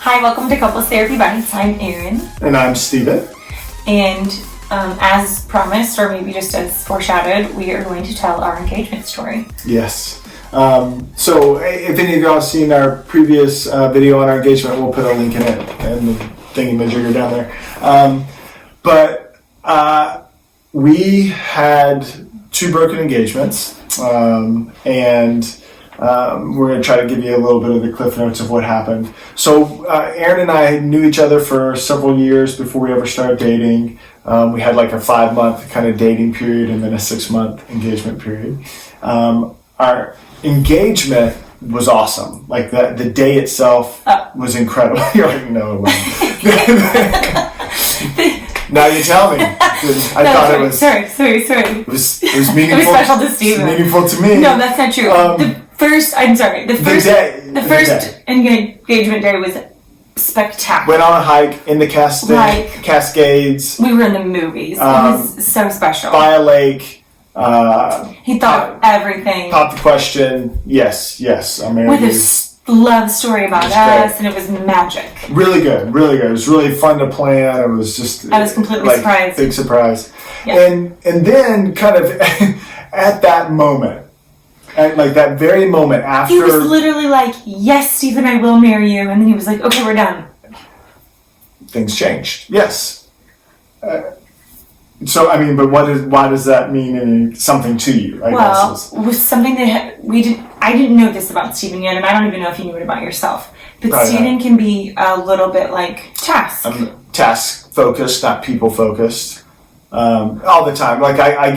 Hi, welcome to Couples Therapy Bites. I'm Erin. And I'm Steven. And as promised, or maybe just as foreshadowed, we are going to tell our engagement story. Yes. So if any of y'all have seen our previous video on our engagement, we'll put a link in it and the thingy-majigger down there. But we had 2 broken engagements, and we're going to try to give you a little bit of the cliff notes of what happened. So Erin and I knew each other for several years before we ever started dating. We had like a 5-month kind of dating period and then a 6-month engagement period. Our engagement was awesome. Like the day itself was incredible. You already know it was. Now you tell me. I thought it was. Sorry. It was meaningful. It was special to Steven. Meaningful to me. No, that's not true. The first engagement day was spectacular. Went on a hike in the Cascades. We were in the movies. It was so special. By a lake. He thought everything. Popped the question. Yes. I'm married. With a love story about us, and it was magic. Really good. It was really fun to plan. It was just. I was completely surprised. Big surprise. Yeah. And then kind of at that moment, at like that very moment after. He was literally like, "Yes, Stephen, I will marry you," and then he was like, "Okay, we're done." Things changed. Yes. So I mean, but why does that mean something to you? I guess it was something that I didn't know this about Stephen yet, and I don't even know if you knew it about yourself. But Stephen can be a little bit like task. I'm task focused, not people focused. All the time. Like I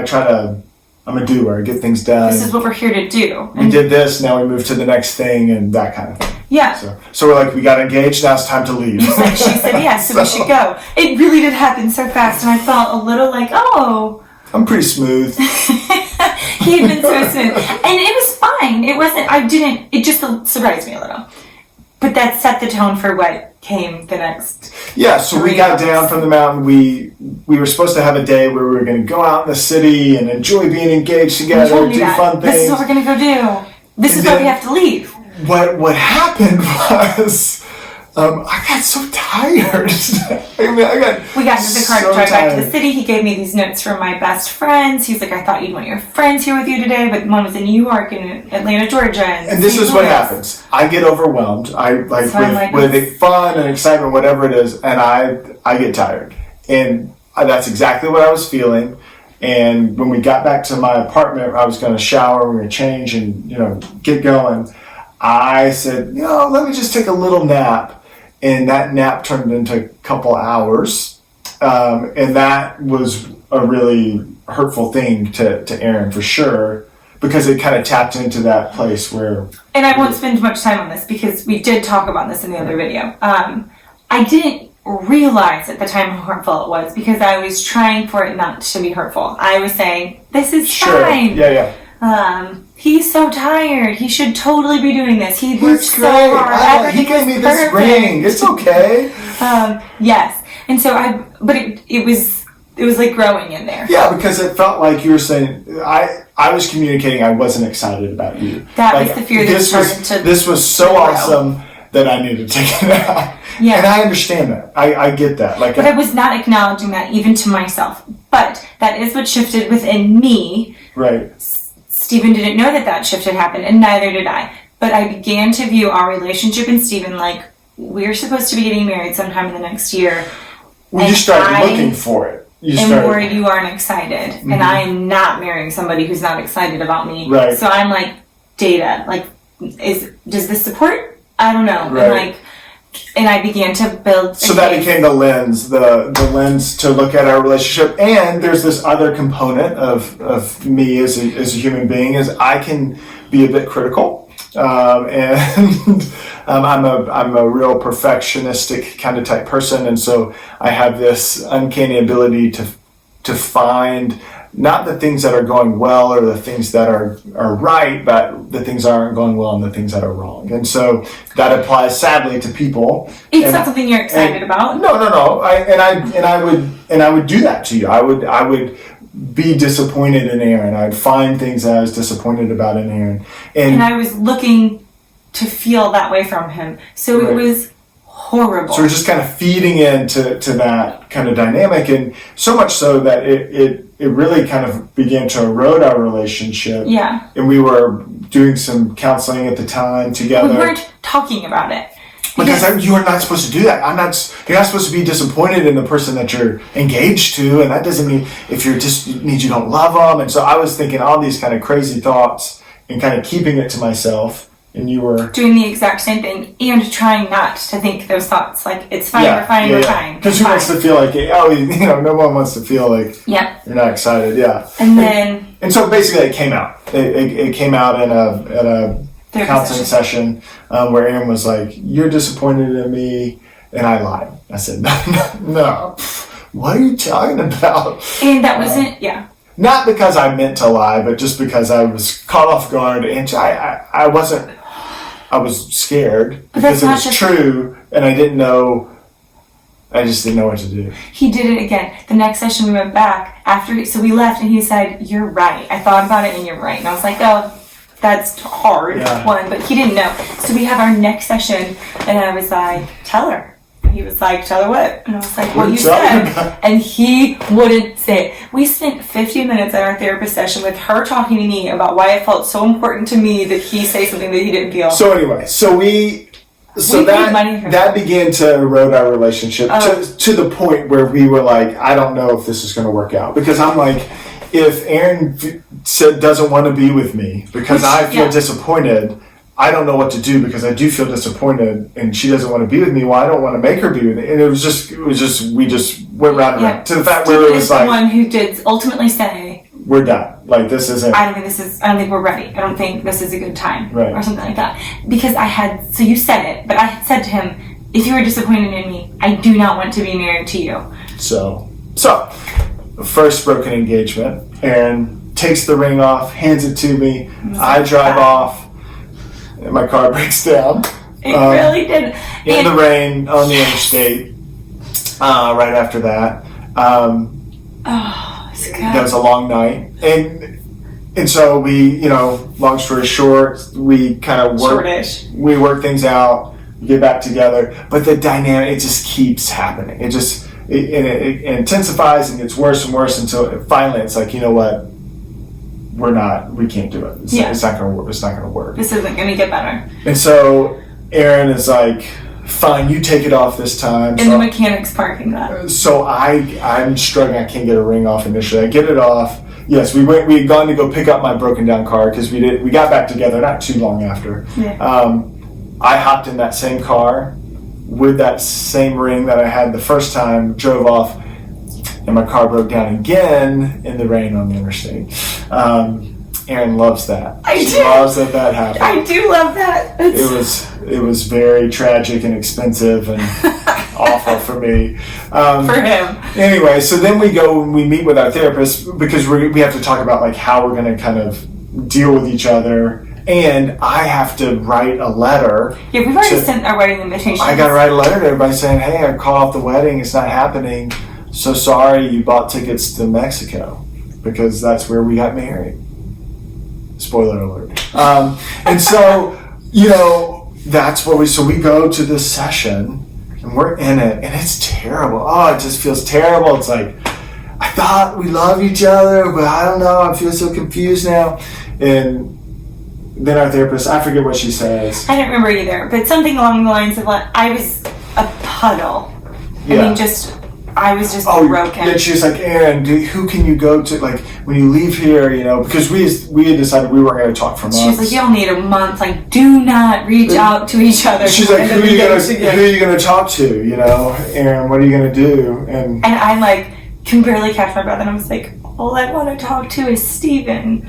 try to. I'm a doer. I get things done. This is what we're here to do. We did this. Now we move to the next thing, and that kind of thing. Yeah. So we're like, we got engaged. Now it's time to leave. She said yes, so we should go. It really did happen so fast, and I felt a little like, oh. I'm pretty smooth. He had been so smooth, and it was fine. It wasn't. It just surprised me a little. But that set the tone for what came the next. Yeah, so we got down from the mountain. We were supposed to have a day where we were going to go out in the city and enjoy being engaged together, do fun things. This is what we're going to go do. This is why we have to leave. What happened was I got so tired. We got into the car to drive back to the city. He gave me these notes from my best friends. He's like, I thought you'd want your friends here with you today, but one was in New York and Atlanta, Georgia. And this is what happens. I get overwhelmed. With fun and excitement, whatever it is, and I get tired. And that's exactly what I was feeling. And when we got back to my apartment, I was going to shower, we were going to change and get going. I said, let me just take a little nap. And that nap turned into a couple hours. And that was a really hurtful thing to Erin, for sure, because it kind of tapped into that place where... And I won't spend much time on this because we did talk about this in the other video. I didn't realize at the time how hurtful it was because I was trying for it not to be hurtful. I was saying, this is fine. Yeah. He's so tired. He should totally be doing this. He worked so hard. He gave me this ring. It's okay. Yes. And so it was like growing in there. Yeah, because it felt like you were saying, I was communicating I wasn't excited about you. That was the fear that started to... This was so awesome that I needed to take it out. Yeah. And I understand that. I get that. But I was not acknowledging that even to myself. But that is what shifted within me. Right. Stephen didn't know that shift had happened, and neither did I. But I began to view our relationship and Stephen like we're supposed to be getting married sometime in the next year. Well, you started looking for it. You aren't excited, and I am not marrying somebody who's not excited about me. Right. So I'm like, data. Like, does this support? I don't know. Right. And I began to build. So that became the lens to look at our relationship. And there's this other component of me as a human being is I can be a bit critical, and I'm a real perfectionistic kind of type person, and so I have this uncanny ability to find not the things that are going well or the things that are right, but the things that aren't going well and the things that are wrong. And so that applies sadly to people. It's not something you're excited about. No. I would do that to you. I would be disappointed in Erin. I'd find things that I was disappointed about in Erin. And I was looking to feel that way from him. So it was horrible. So we're just kind of feeding into that kind of dynamic, and so much so that it really kind of began to erode our relationship. Yeah. And we were doing some counseling at the time together. We weren't talking about it. Because you are not supposed to do that. You're not supposed to be disappointed in the person that you're engaged to, and that doesn't mean means you don't love them. And so I was thinking all these kind of crazy thoughts and kind of keeping it to myself. And you were doing the exact same thing and trying not to think those thoughts. Like, it's fine, we're fine, we're fine. Because who wants to feel like, no one wants to feel like you're not excited. Yeah. And so basically it came out. It came out in a counseling session where Aaron was like, "You're disappointed in me," and I lied. I said, "No, what are you talking about?" And that wasn't, not because I meant to lie, but just because I was caught off guard, and I was scared because it was true, and I just didn't know what to do. He did it again. The next session we went back so we left, and he said, "You're right. I thought about it, and you're right." And I was like, "Oh, that's hard, one," but he didn't know. So we have our next session, and I was like, "Tell her." He was like, "Tell her what?" And I was like, "What you said." And he wouldn't say it. We spent 50 minutes at our therapist session with her talking to me about why it felt so important to me that he say something that he didn't feel. So anyway, that began to erode our relationship to the point where we were like, I don't know if this is going to work out. Because I'm like, if Aaron doesn't want to be with me because I feel disappointed, I don't know what to do because I do feel disappointed, and she doesn't want to be with me. Well, I don't want to make her be with me. And we just went round and round to the fact where it was like, the one who did ultimately say, "We're done. Like, this isn't. I don't think we're ready. I don't think this is a good time," or something like that. Because so you said it, but I had said to him, "If you were disappointed in me, I do not want to be married to you." So first broken engagement. Aaron takes the ring off, hands it to me. I drive off. And my car breaks down. It really did. In the rain on the interstate. Right after that. That was a long night. And so we, long story short, we kind of work things out, get back together. But the dynamic, it just keeps happening. It intensifies and gets worse and worse until finally it's like, you know what? We can't do it. It's not going to work. It's not going to work. This isn't going to get better. And so Aaron is like, "Fine, you take it off this time." In the mechanics parking lot. So I'm struggling. I can't get a ring off initially. I get it off. Yes, we had gone to go pick up my broken down car because we got back together not too long after. Yeah. I hopped in that same car with that same ring that I had the first time, drove off, and my car broke down again in the rain on the interstate. Aaron loves that. She loves that happened. I do love that. It was very tragic and expensive and awful for me. For him. Anyway, so then we go and we meet with our therapist because we have to talk about like how we're going to kind of deal with each other. And I have to write a letter. Yeah, we've already sent our wedding invitation. I got to write a letter to everybody saying, "Hey, I called off the wedding. It's not happening. So sorry you bought tickets to Mexico because that's where we got married." Spoiler alert. And so, that's what we go to this session and we're in it and it's terrible. Oh, it just feels terrible. It's like, I thought we loved each other, but I don't know. I feel so confused now. And then our therapist, I forget what she says. I don't remember either, but something along the lines of like, I was a puddle. Yeah. I was just broken. Then she was like, "Aaron, who can you go to? Like when you leave here, because we had decided we weren't going to talk for months." She was like, "You'll need a month. Like, do not reach out to each other." She's like, "Who are you going to talk to? Aaron, what are you going to do?" And I like can barely catch my breath, and I was like, "All I want to talk to is Steven."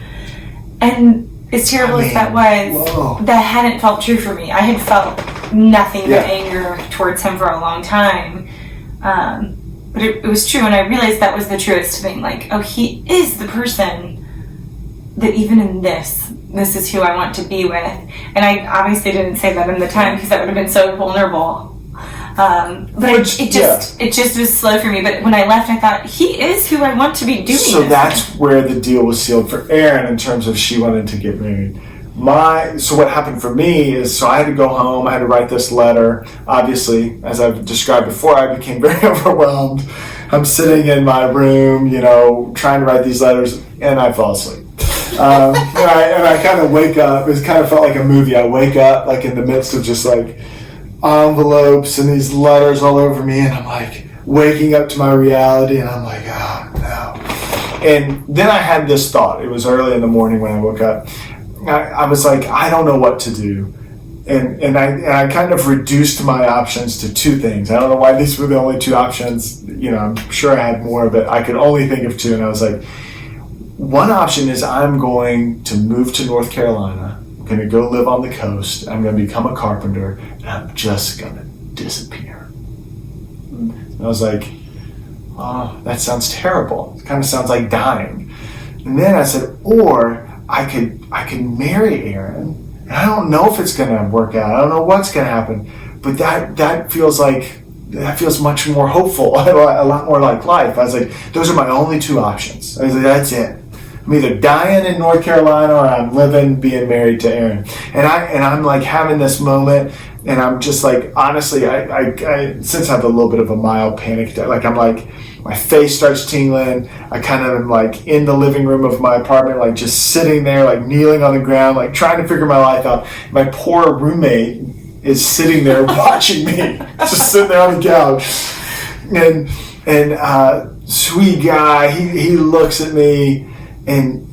And as terrible as that was, that hadn't felt true for me. I had felt nothing but anger towards him for a long time. But it was true, and I realized that was the truest thing. Like, oh, he is the person that even in this is who I want to be with. And I obviously didn't say that in the time because that would have been so vulnerable. But it just was slow for me. But when I left, I thought, he is who I want to be doing. So that's where the deal was sealed for Erin in terms of she wanted to get married. So what happened for me is, so I had to go home, I had to write this letter. Obviously, as I've described before, I became very overwhelmed. I'm sitting in my room, trying to write these letters, and I fall asleep. And I kind of wake up, it kind of felt like a movie. I wake up like in the midst of just like envelopes and these letters all over me, and I'm like waking up to my reality, and I'm like, oh no. And then I had this thought. It was early in the morning when I woke up. I was like, I don't know what to do. And I kind of reduced my options to two things. I don't know why these were the only two options. I'm sure I had more, but I could only think of two. And I was like, one option is I'm going to move to North Carolina. I'm going to go live on the coast. I'm going to become a carpenter, and I'm just going to disappear. And I was like, oh, that sounds terrible. It kind of sounds like dying. And then I said, or I could marry Erin. And I don't know if it's going to work out. I don't know what's going to happen. But that feels much more hopeful, a lot more like life. I was like, those are my only two options. I was like, that's it. I'm either dying in North Carolina or I'm being married to Erin. And I'm like having this moment, and I'm just like, honestly, I since I have a little bit of a mild panic attack, like I'm like, my face starts tingling. I kind of am like in the living room of my apartment, like just sitting there, like kneeling on the ground, like trying to figure my life out. My poor roommate is sitting there watching me, just sitting there on the couch. And sweet guy, he looks at me and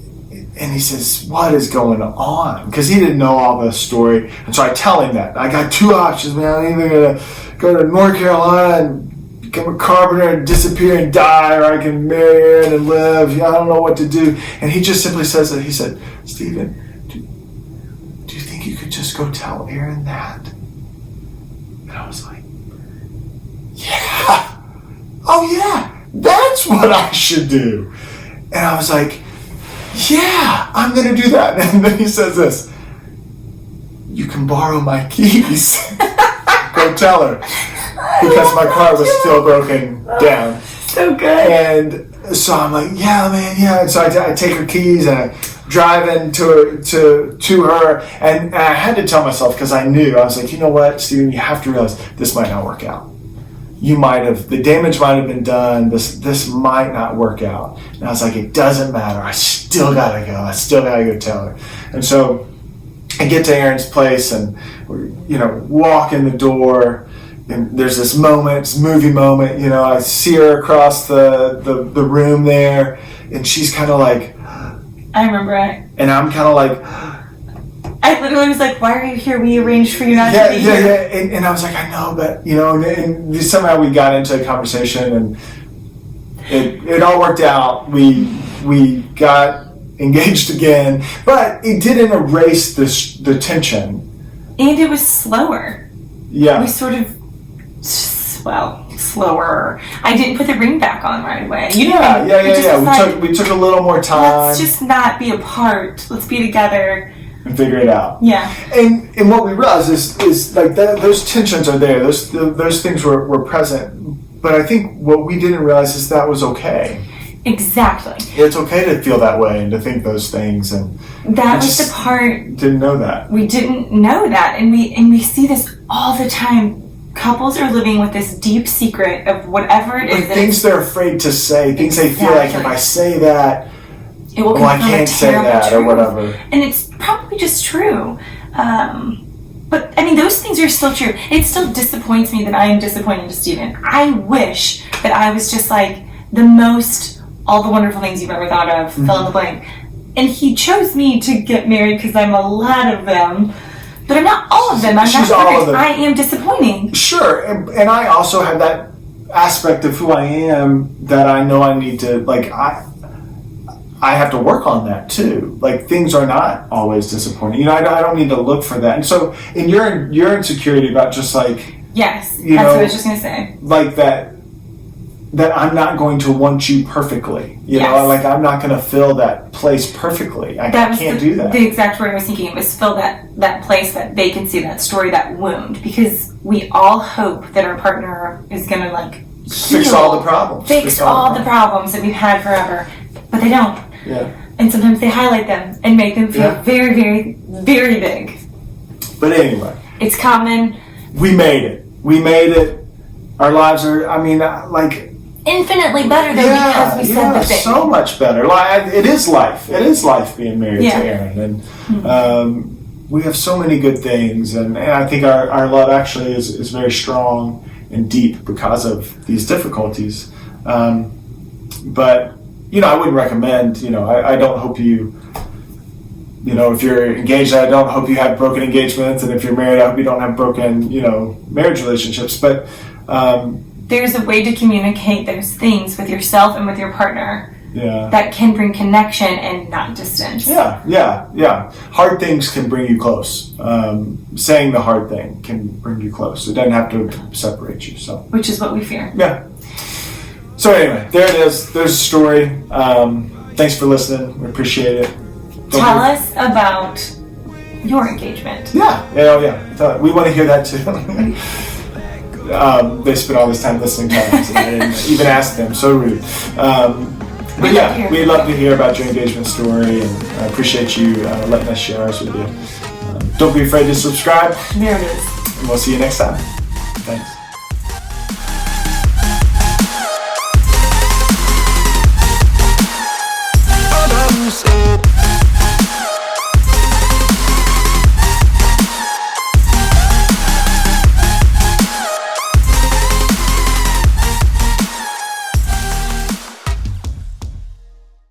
he says, what is going on? Because he didn't know all the story. And so I tell him that. I got two options, man. I'm either going to go to North Carolina and become a carpenter and disappear and die, or I can marry Erin and live. I don't know what to do. And he just simply says that. He said, Stephen, do you think you could just go tell Erin that? And I was like, yeah. Oh, yeah. That's what I should do. And I was like, yeah, I'm going to do that. And then he says this, you can borrow my keys. Go tell her. Because my car was still broken down. So good. And so I'm like, yeah, man, yeah. And so I take her keys and I drive into to her. And I had to tell myself, because I knew, I was like, you know what, Steven, you have to realize this might not work out. The damage might have been done. This might not work out. And I was like, it doesn't matter. I still gotta go. I still gotta go tell her. And so I get to Erin's place and, walk in the door. And there's this movie moment. I see her across the room there, and she's kind of like, I remember it. And I'm kind of like, I literally was like, why are you here? We arranged for you not to be here. Yeah. And I was like, I know, but, and somehow we got into a conversation, and it all worked out. We got engaged again, but it didn't erase the tension. And it was slower. Yeah. We sort of, slower. I didn't put the ring back on right away. Yeah. We took a little more time. Let's just not be apart. Let's be together. And figure it out. Yeah. And what we realized is like those tensions are there. Those things were present. But I think what we didn't realize is that was okay. Exactly. It's okay to feel that way and to think those things, and that was the part. Didn't know that. We didn't know that, and we see this all the time. Couples are living with this deep secret of whatever it is. Things they're afraid to say. Things they feel like, if I say that, it will I can't say that, or whatever. And it's probably just true. But I mean, those things are still true. It still disappoints me that I am disappointing to Stephen. I wish that I was just like all the wonderful things you've ever thought of, fill in the blank. And he chose me to get married because I'm a lot of them. But I'm not all of them. I'm not perfect. I am disappointing. Sure. And I also have that aspect of who I am that I know I need to, like, I have to work on that too. Like, things are not always disappointing. I don't need to look for that. And so in your insecurity about just like... Yes, that's what I was just going to say. Like that I'm not going to want you perfectly. You know, like I'm not going to fill that place perfectly. I can't do that. The exact word I was thinking, it was fill that place, that vacancy, that story, that wound. Because we all hope that our partner is going to like heal, fix all the problems. Fix all the problems that we've had forever. But they don't. Yeah. And sometimes they highlight them and make them feel Yeah. very, very, very big. But anyway, It's common. we made it. We made it. Our lives are, I mean, like, Infinitely better though because we said the thing. so much better. Like, it is life. It is life being married to Aaron, and we have so many good things, and I think our love actually is very strong and deep because of these difficulties. But I wouldn't recommend. I don't hope you. If you're engaged, I don't hope you have broken engagements, and if you're married, I hope you don't have broken marriage relationships. But there's a way to communicate those things with yourself and with your partner that can bring connection and not distance. Yeah. Hard things can bring you close. Saying the hard thing can bring you close. It doesn't have to separate you. So, which is what we fear. Yeah. So anyway, there it is. There's a story. Thanks for listening. We appreciate it. Tell us about your engagement. Yeah. We want to hear that too. They spent all this time listening to us, and I didn't even ask them. So rude. But yeah, we'd love to hear about your engagement story, and I appreciate you letting us share ours with you. Don't be afraid to subscribe. There it is. And we'll see you next time.